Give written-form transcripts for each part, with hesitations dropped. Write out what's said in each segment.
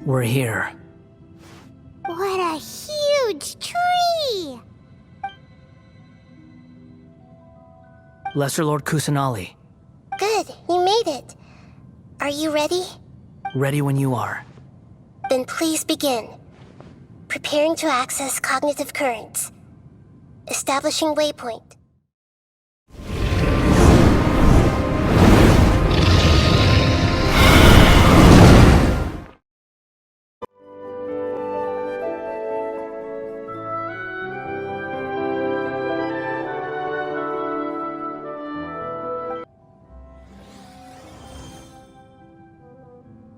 We're here. What a huge tree! Lesser Lord Kusanali. Good, you made it. Are you ready? Ready when you are. Then please begin. Preparing to access cognitive currents. Establishing waypoint.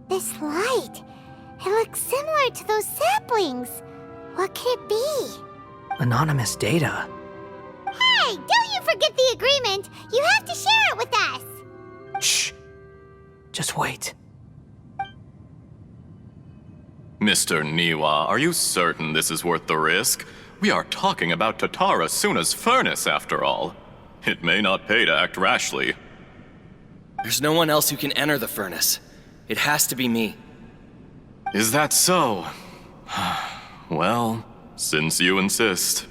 This light, it looks similar to those saplings. What could it be? Anonymous data. Hey, don't you forget the agreement! You have to share it with us! Shh. Just wait. Mr. Niwa, are you certain this is worth the risk? We are talking about Tatara Suna's furnace, after all. It may not pay to act rashly. There's no one else who can enter the furnace. It has to be me. Is that so? Well, since you insist.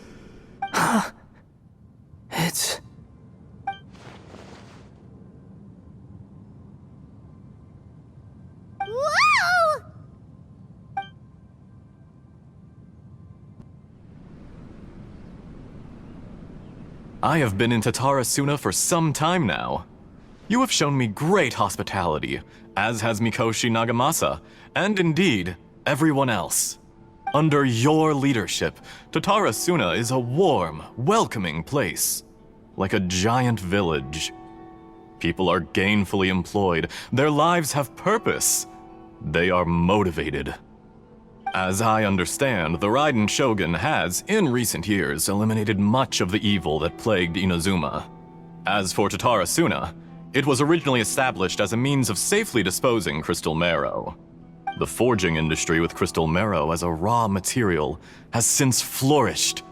It's... Whoa! I have been in Tatara Suna for some time now. You have shown me great hospitality, as has Mikoshi Nagamasa, and indeed, everyone else. Under your leadership, Tatara Suna is a warm, welcoming place, like a giant village. People are gainfully employed, their lives have purpose, they are motivated. As I understand, the Raiden Shogun has, in recent years, eliminated much of the evil that plagued Inazuma. As for Tatara Suna, it was originally established as a means of safely disposing crystal marrow. The forging industry with crystal marrow as a raw material has since flourished,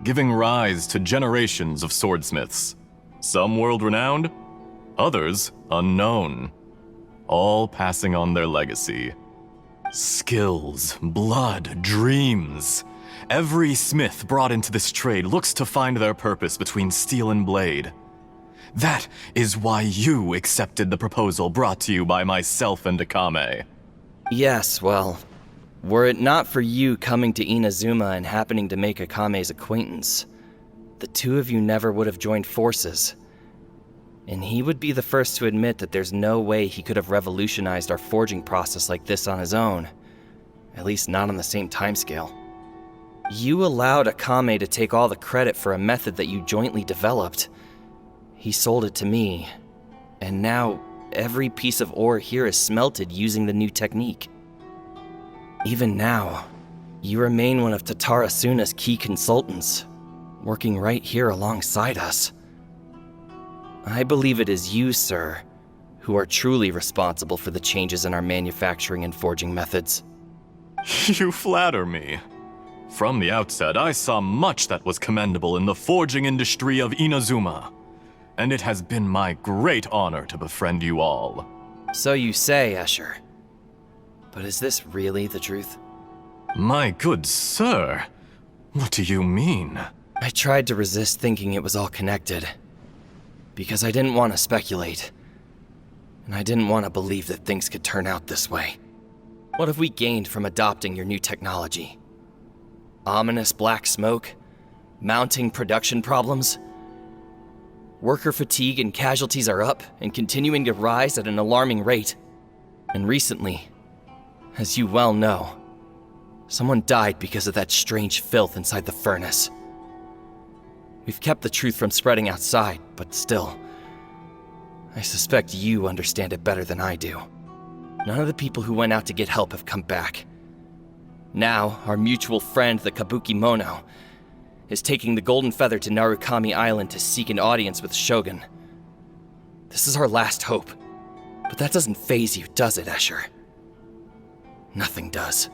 giving rise to generations of swordsmiths. Some world-renowned, others unknown, all passing on their legacy. Skills, blood, dreams. Every smith brought into this trade looks to find their purpose between steel and blade. That is why you accepted the proposal brought to you by myself and Akame. Yes, well, were it not for you coming to Inazuma and happening to make Akame's acquaintance, the two of you never would have joined forces. And he would be the first to admit that there's no way he could have revolutionized our forging process like this on his own. At least not on the same timescale. You allowed Akame to take all the credit for a method that you jointly developed. He sold it to me, and now every piece of ore here is smelted using the new technique. Even now, you remain one of Tatara Suna's key consultants, working right here alongside us. I believe it is you, sir, who are truly responsible for the changes in our manufacturing and forging methods. You flatter me. From the outset, I saw much that was commendable in the forging industry of Inazuma, and it has been my great honor to befriend you all. So you say, Escher. But is this really the truth? My good sir, what do you mean? I tried to resist thinking it was all connected, because I didn't want to speculate, and I didn't want to believe that things could turn out this way. What have we gained from adopting your new technology? Ominous black smoke? Mounting production problems? Worker fatigue and casualties are up and continuing to rise at an alarming rate. And recently, as you well know, someone died because of that strange filth inside the furnace. We've kept the truth from spreading outside, but still, I suspect you understand it better than I do. None of the people who went out to get help have come back. Now, our mutual friend, the Kabuki Mono, is taking the Golden Feather to Narukami Island to seek an audience with Shogun. This is our last hope. But that doesn't faze you, does it, Escher? Nothing does.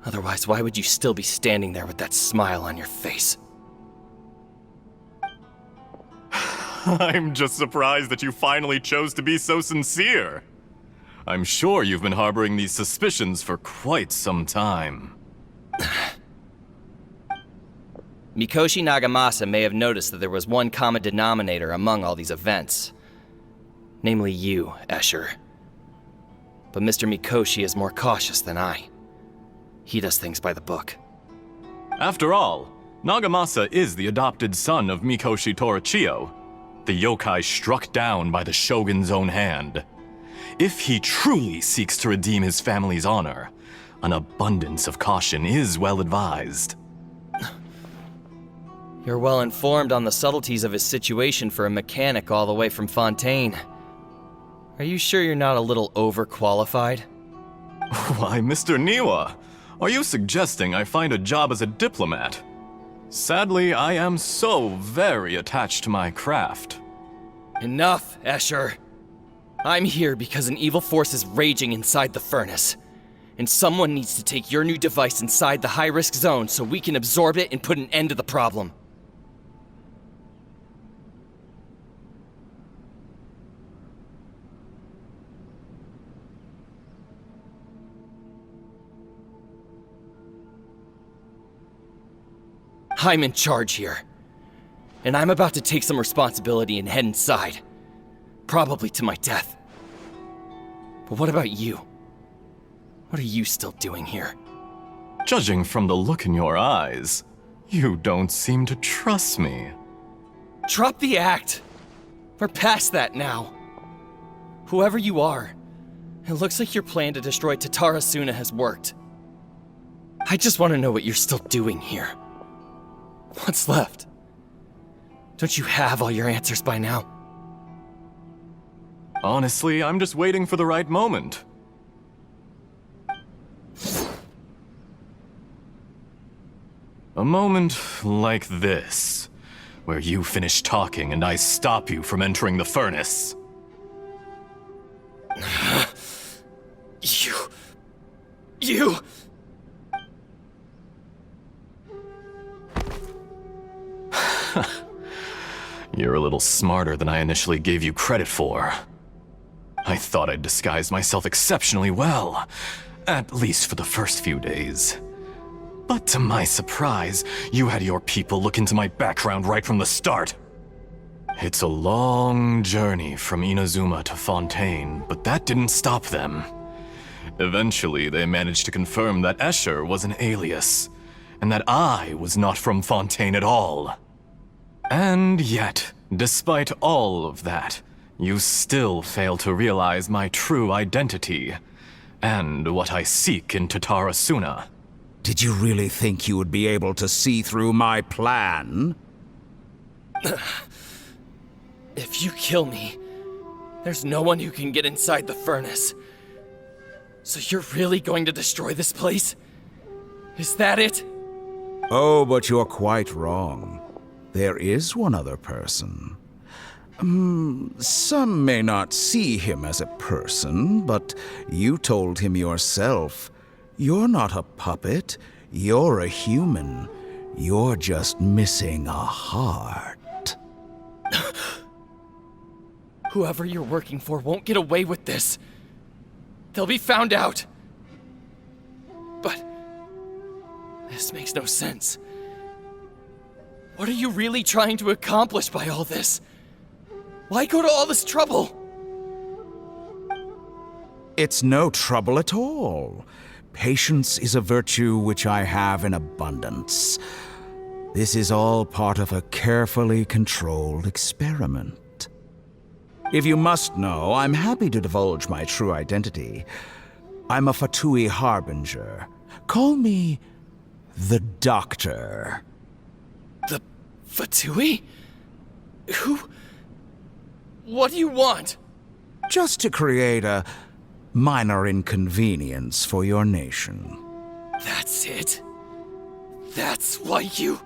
Otherwise, why would you still be standing there with that smile on your face? I'm just surprised that you finally chose to be so sincere. I'm sure you've been harboring these suspicions for quite some time. Mikoshi Nagamasa may have noticed that there was one common denominator among all these events. Namely you, Escher. But Mr. Mikoshi is more cautious than I. He does things by the book. After all, Nagamasa is the adopted son of Mikoshi Torichio, the yokai struck down by the Shogun's own hand. If he truly seeks to redeem his family's honor, an abundance of caution is well advised. You're well informed on the subtleties of his situation for a mechanic all the way from Fontaine. Are you sure you're not a little overqualified? Why, Mr. Niwa, are you suggesting I find a job as a diplomat? Sadly, I am so very attached to my craft. Enough, Escher. I'm here because an evil force is raging inside the furnace. And someone needs to take your new device inside the high-risk zone so we can absorb it and put an end to the problem. I'm in charge here. And I'm about to take some responsibility and head inside. Probably to my death. But what about you? What are you still doing here? Judging from the look in your eyes, you don't seem to trust me. Drop the act! We're past that now. Whoever you are, it looks like your plan to destroy Tatara Suna has worked. I just want to know what you're still doing here. What's left? Don't you have all your answers by now? Honestly, I'm just waiting for the right moment. A moment like this, where you finish talking and I stop you from entering the furnace. You... You're a little smarter than I initially gave you credit for. I thought I'd disguised myself exceptionally well, at least for the first few days. But to my surprise, you had your people look into my background right from the start. It's a long journey from Inazuma to Fontaine, but that didn't stop them. Eventually, they managed to confirm that Escher was an alias, and that I was not from Fontaine at all. And yet, despite all of that, you still fail to realize my true identity, and what I seek in Tatara Suna. Did you really think you would be able to see through my plan? If you kill me, there's no one who can get inside the furnace. So you're really going to destroy this place? Is that it? Oh, but you're quite wrong. There is one other person. Some may not see him as a person, but you told him yourself. You're not a puppet. You're a human. You're just missing a heart. Whoever you're working for won't get away with this. They'll be found out. But this makes no sense. What are you really trying to accomplish by all this? Why go to all this trouble? It's no trouble at all. Patience is a virtue which I have in abundance. This is all part of a carefully controlled experiment. If you must know, I'm happy to divulge my true identity. I'm a Fatui Harbinger. Call me the Doctor. The Fatui? Who? What do you want? Just to create a minor inconvenience for your nation. That's it? That's why you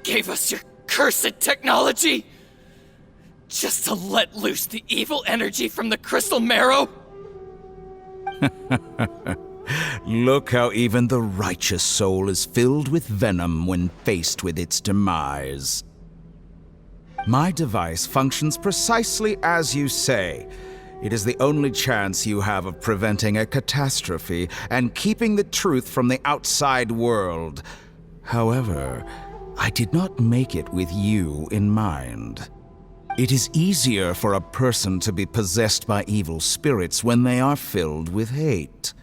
gave us your cursed technology? Just to let loose the evil energy from the crystal marrow? Look how even the righteous soul is filled with venom when faced with its demise. My device functions precisely as you say. It is the only chance you have of preventing a catastrophe and keeping the truth from the outside world. However, I did not make it with you in mind. It is easier for a person to be possessed by evil spirits when they are filled with hate.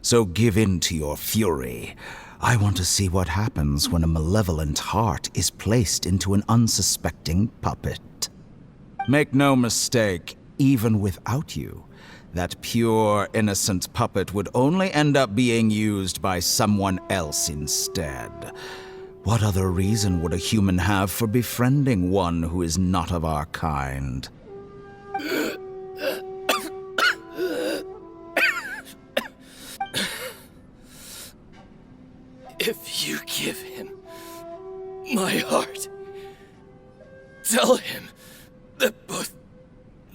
So give in to your fury. I want to see what happens when a malevolent heart is placed into an unsuspecting puppet. Make no mistake, even without you, that pure, innocent puppet would only end up being used by someone else instead. What other reason would a human have for befriending one who is not of our kind? If you give him my heart, tell him that both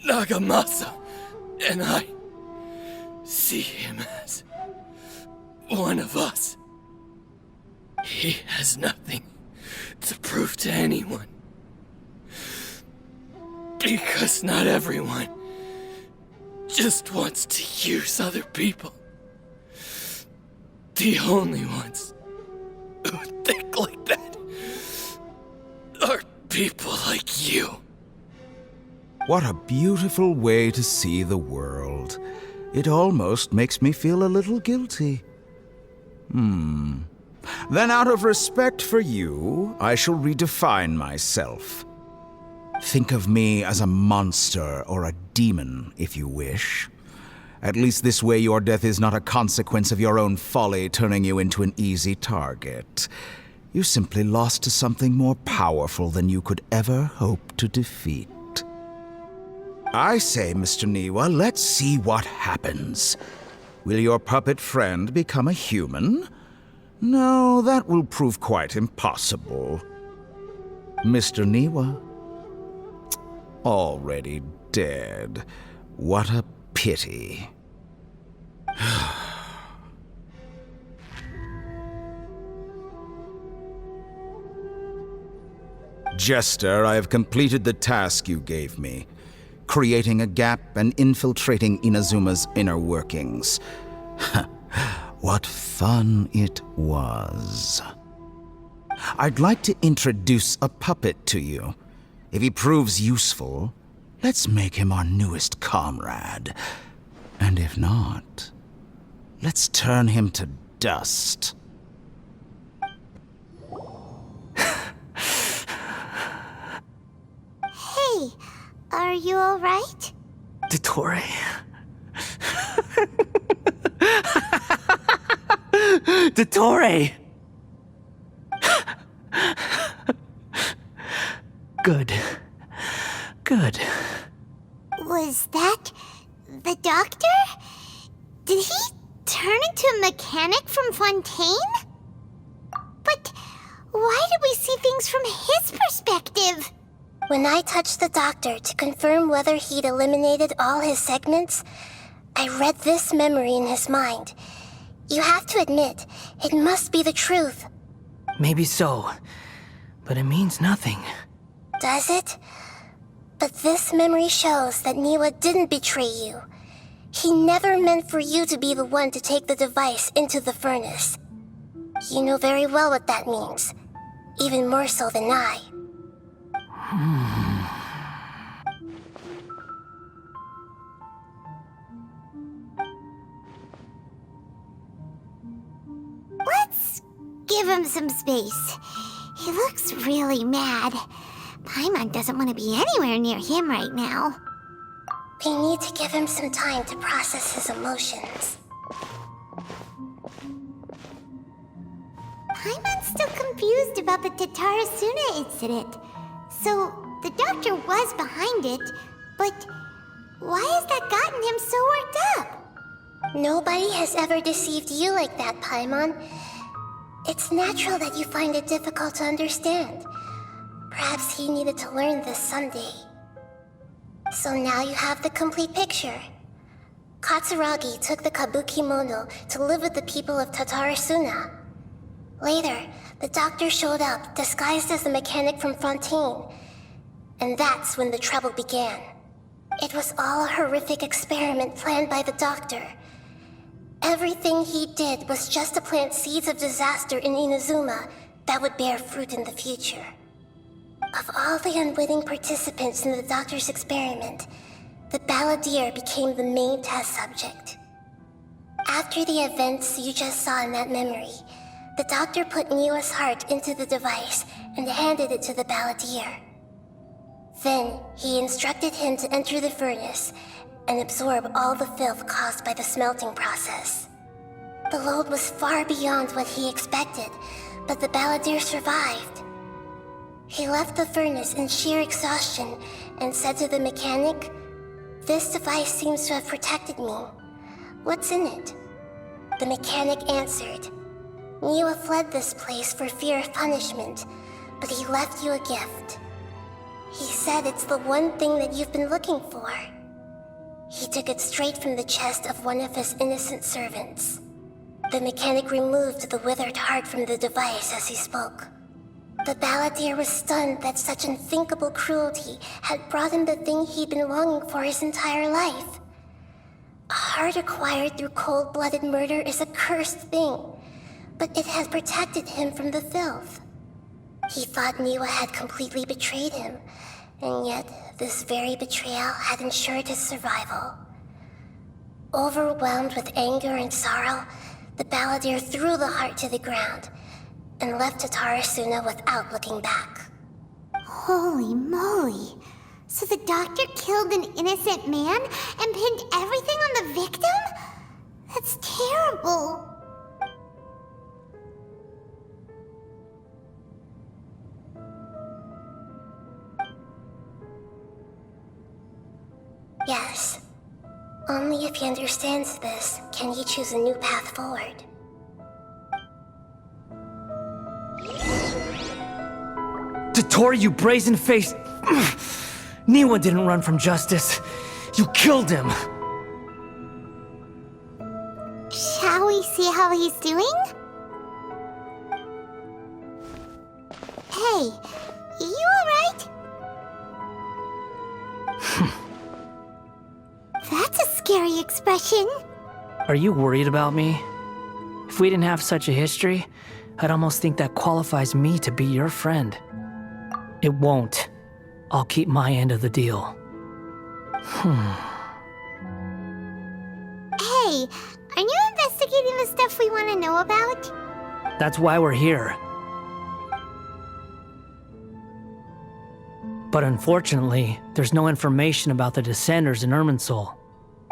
Nagamasa and I see him as one of us. He has nothing to prove to anyone. Because not everyone just wants to use other people. The only ones who think like that are people like you. What a beautiful way to see the world. It almost makes me feel a little guilty. Then out of respect for you, I shall redefine myself. Think of me as a monster or a demon, if you wish. At least this way your death is not a consequence of your own folly turning you into an easy target. You simply lost to something more powerful than you could ever hope to defeat. I say, Mr. Niwa, let's see what happens. Will your puppet friend become a human? No, that will prove quite impossible. Mr. Niwa? Already dead. What a pity. Jester, I have completed the task you gave me, creating a gap and infiltrating Inazuma's inner workings. What fun it was. I'd like to introduce a puppet to you. If he proves useful, let's make him our newest comrade. And if not, let's turn him to dust. Hey, are you alright? Dottore. Dottore! Good. Good. Was that the doctor? Did he turn into a mechanic from Fontaine? But why did we see things from his perspective? When I touched the doctor to confirm whether he'd eliminated all his segments, I read this memory in his mind. You have to admit, it must be the truth. Maybe so, but it means nothing. Does it? But this memory shows that Niwa didn't betray you. He never meant for you to be the one to take the device into the furnace. You know very well what that means, even more so than I. Let's give him some space. He looks really mad. Paimon doesn't want to be anywhere near him right now. We need to give him some time to process his emotions. Paimon's still confused about the Tatarasuna incident. So, the doctor was behind it, but why has that gotten him so worked up? Nobody has ever deceived you like that, Paimon. It's natural that you find it difficult to understand. Perhaps he needed to learn this someday. So now you have the complete picture. Katsuragi took the Kabuki Mono to live with the people of Tatarasuna. Later, the doctor showed up, disguised as the mechanic from Fontaine. And that's when the trouble began. It was all a horrific experiment planned by the doctor. Everything he did was just to plant seeds of disaster in Inazuma that would bear fruit in the future. Of all the unwitting participants in the doctor's experiment, the Balladeer became the main test subject. After the events you just saw in that memory, the doctor put Niwa's heart into the device and handed it to the Balladeer. Then, he instructed him to enter the furnace and absorb all the filth caused by the smelting process. The load was far beyond what he expected, but the Balladeer survived. He left the furnace in sheer exhaustion and said to the mechanic, "This device seems to have protected me. What's in it?" The mechanic answered, "Niwa fled this place for fear of punishment, but he left you a gift. He said it's the one thing that you've been looking for." He took it straight from the chest of one of his innocent servants. The mechanic removed the withered heart from the device as he spoke. The Balladeer was stunned that such unthinkable cruelty had brought him the thing he'd been longing for his entire life. A heart acquired through cold-blooded murder is a cursed thing, but it had protected him from the filth. He thought Niwa had completely betrayed him, and yet this very betrayal had ensured his survival. Overwhelmed with anger and sorrow, the Balladeer threw the heart to the ground and left Tatarasuna without looking back. Holy moly. So the doctor killed an innocent man and pinned everything on the victim? That's terrible. Yes. Only if he understands this can he choose a new path forward. Dottore, you brazen-faced... Niwa didn't run from justice. You killed him. Shall we see how he's doing? Hey, you alright? That's a scary expression. Are you worried about me? If we didn't have such a history, I'd almost think that qualifies me to be your friend. It won't. I'll keep my end of the deal. Hey, aren't you investigating the stuff we want to know about? That's why we're here. But unfortunately, there's no information about the Descenders in Irminsul.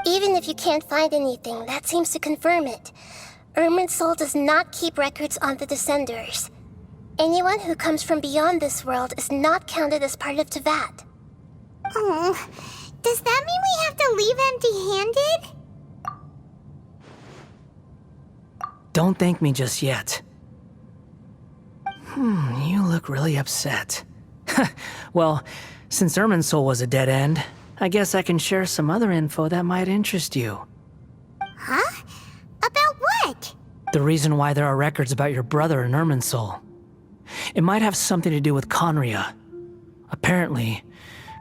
Even if you can't find anything, that seems to confirm it. Irminsul does not keep records on the Descenders. Anyone who comes from beyond this world is not counted as part of Tevat. Oh, does that mean we have to leave empty-handed? Don't thank me just yet. You look really upset. Well, since Irminsul was a dead end, I guess I can share some other info that might interest you. Huh? About what? The reason why there are records about your brother in Irminsul. It might have something to do with Conria. Apparently,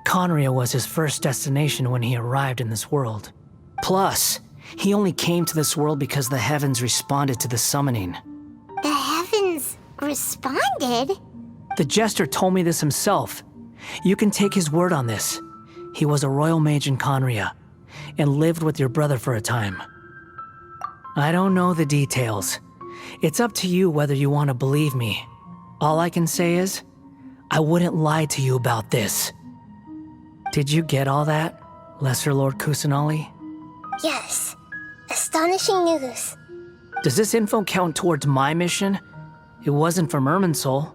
Conria was his first destination when he arrived in this world. Plus, he only came to this world because the heavens responded to the summoning. The heavens responded? The jester told me this himself. You can take his word on this. He was a royal mage in Conria, and lived with your brother for a time. I don't know the details. It's up to you whether you want to believe me. All I can say is, I wouldn't lie to you about this. Did you get all that, Lesser Lord Kusanali? Yes. Astonishing news. Does this info count towards my mission? It wasn't from Irminsul,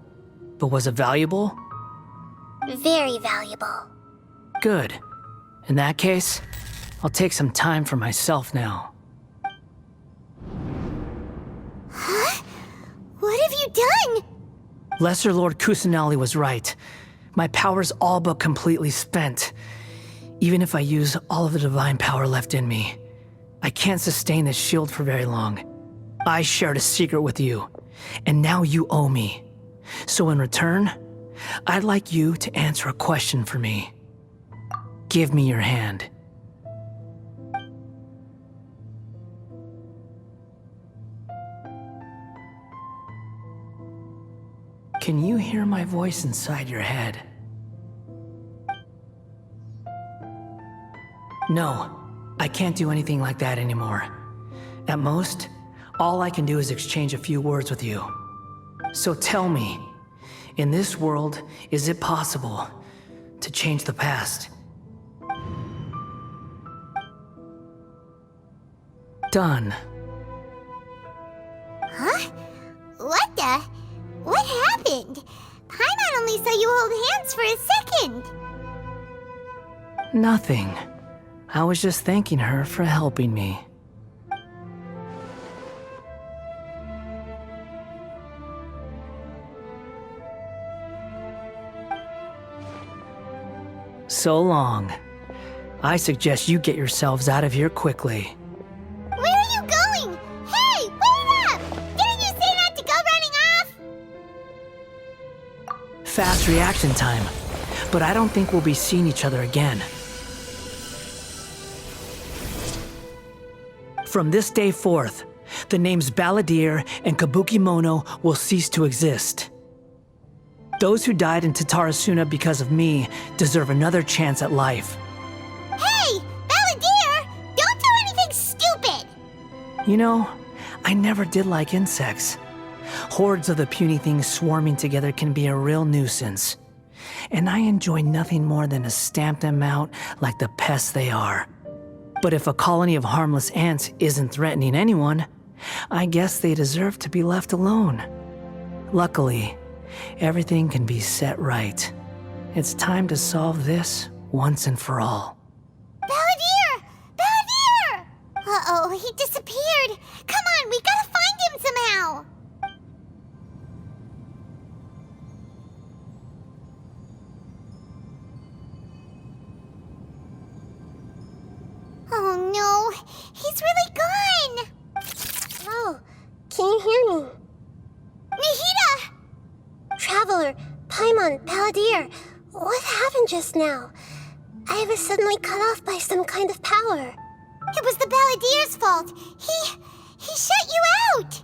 but was it valuable? Very valuable. Good. In that case, I'll take some time for myself now. Huh? What have you done? Lesser Lord Kusanali was right. My power's all but completely spent. Even if I use all of the divine power left in me, I can't sustain this shield for very long. I shared a secret with you, and now you owe me. So in return, I'd like you to answer a question for me. Give me your hand. Can you hear my voice inside your head? No, I can't do anything like that anymore. At most, all I can do is exchange a few words with you. So tell me, in this world, is it possible to change the past? Done. Huh? What the? What happened? Paimon only saw you hold hands for a second. Nothing. I was just thanking her for helping me. So long. I suggest you get yourselves out of here quickly. Where are you going? Hey, wait up! Didn't you say not to go running off? Fast reaction time. But I don't think we'll be seeing each other again. From this day forth, the names Balladeer and Kabukimono will cease to exist. Those who died in Tatarasuna because of me deserve another chance at life. Hey, Balladeer! Don't do anything stupid! You know, I never did like insects. Hordes of the puny things swarming together can be a real nuisance. And I enjoy nothing more than to stamp them out like the pests they are. But if a colony of harmless ants isn't threatening anyone, I guess they deserve to be left alone. Luckily, everything can be set right. It's time to solve this once and for all. Balladeer! Balladeer! Uh-oh, he disappeared. Come on, we gotta find him somehow. Oh no, he's really gone! Oh, can you hear me? Nahida! Traveler, Paimon, Balladeer, what happened just now? I was suddenly cut off by some kind of power. It was the Balladeer's fault. He shut you out!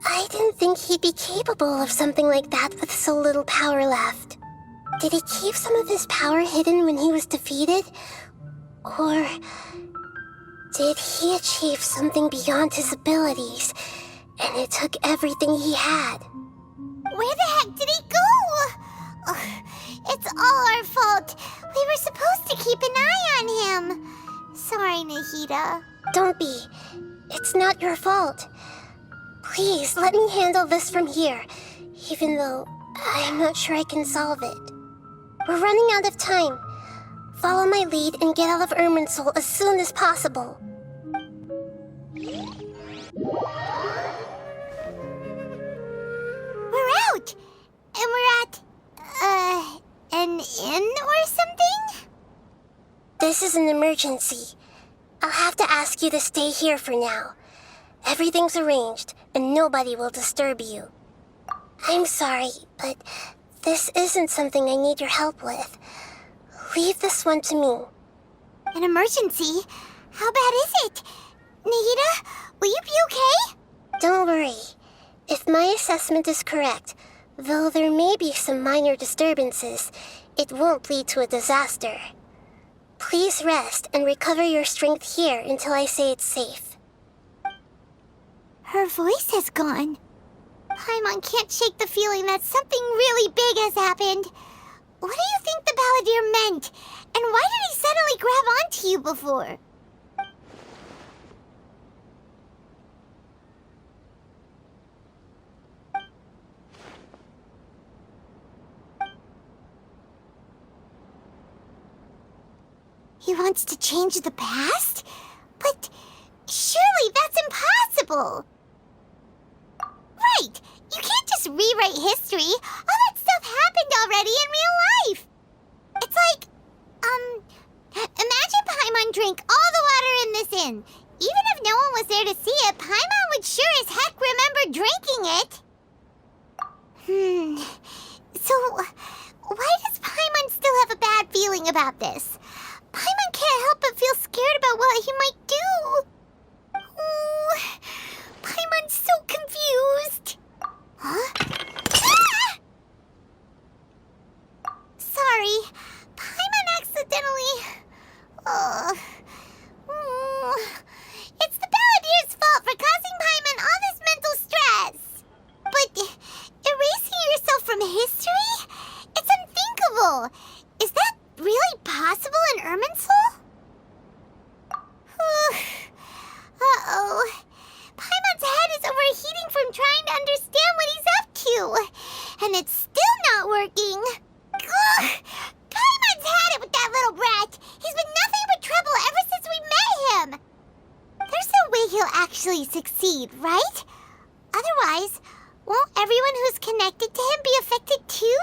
I didn't think he'd be capable of something like that with so little power left. Did he keep some of his power hidden when he was defeated? Or did he achieve something beyond his abilities, and it took everything he had? Where the heck did he go? Ugh, it's all our fault. We were supposed to keep an eye on him. Sorry, Nahida. Don't be. It's not your fault. Please, let me handle this from here, even though I'm not sure I can solve it. We're running out of time. Follow my lead and get out of Irminsul as soon as possible. We're out! And we're at, an inn or something? This is an emergency. I'll have to ask you to stay here for now. Everything's arranged, and nobody will disturb you. I'm sorry, but this isn't something I need your help with. Leave this one to me. An emergency? How bad is it? Nahida, will you be okay? Don't worry. If my assessment is correct, though there may be some minor disturbances, it won't lead to a disaster. Please rest and recover your strength here until I say it's safe. Her voice has gone. Paimon can't shake the feeling that something really big has happened. What do you think the Balladeer meant? And why did he suddenly grab onto you before? He wants to change the past? But surely that's impossible! Right! You can't just rewrite history. All that stuff happened already in real life. It's like, imagine Paimon drank all the water in this inn. Even if no one was there to see it, Paimon would sure as heck remember drinking it. So, why does Paimon still have a bad feeling about this? Paimon can't help but feel scared about what he might do. Oh, Paimon's so confused. Huh? Ah! Sorry, Paimon accidentally... It's the Balladeer's fault for causing Paimon all this mental stress. But erasing yourself from history? It's unthinkable. Is that really possible in Irminsul? Uh-oh. Paimon's head is overheating from trying to understand what he's up to. And it's still not working. Ugh. Paimon's had it with that little brat. He's been nothing but trouble ever since we met him. There's no way he'll actually succeed, right? Otherwise, won't everyone who's connected to him be affected too?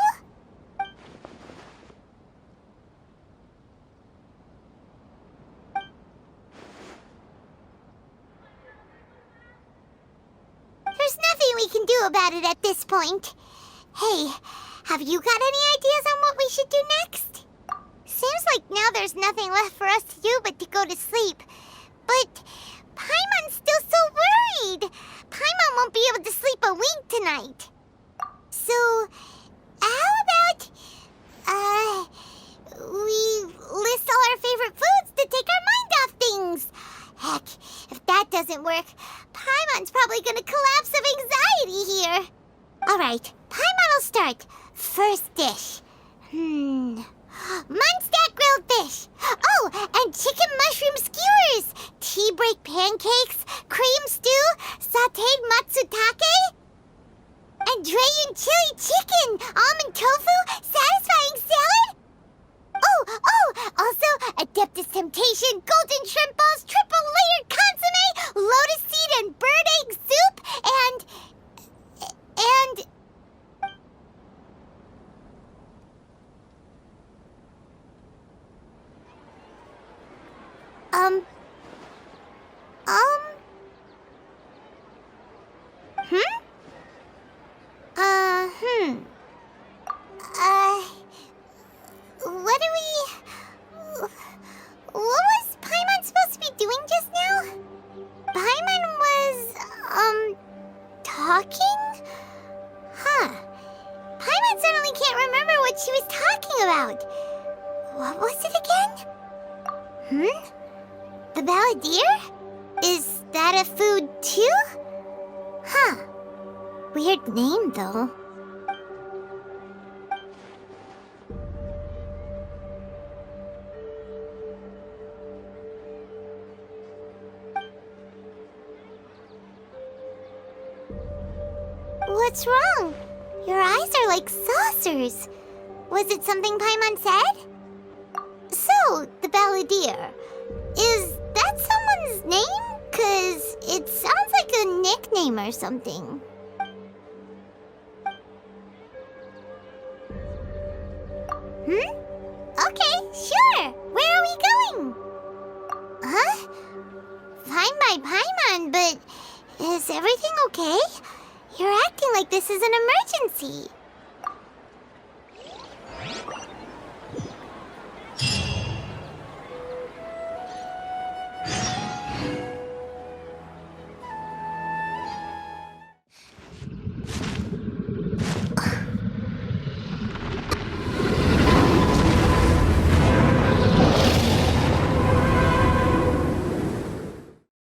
There's nothing we can do about it at this point. Hey, have you got any ideas on what we should do next? Seems like now there's nothing left for us to do but to go to sleep. But Paimon's still so worried. Paimon won't be able to sleep a wink tonight. So, how about, we list all our favorite foods to take our mind off things? Heck, if that doesn't work, Paimon's probably gonna collapse of anxiety here. Alright, Paimon will start. First dish. Munstack grilled fish. Oh, and chicken mushroom skewers. Tea break pancakes, cream stew, sauteed matsutake, and Dragon chili chicken, almond tofu, satisfying salad. Oh, also Adeptus Temptation, golden shrimp balls, triple layered consomme, lotus seed and bird egg soup, and... What was Paimon supposed to be doing just now? Paimon was, talking? Huh. Paimon suddenly can't remember what she was talking about. What was it again? The Balladeer? Is that a food too? Huh. Weird name, though. What's wrong? Your eyes are like saucers. Was it something Paimon said? So, the Balladeer. Is that someone's name? 'Cause it sounds like a nickname or something. Okay, sure. Where are we going? Huh? Fine by Paimon, but is everything okay? You're acting like this is an emergency.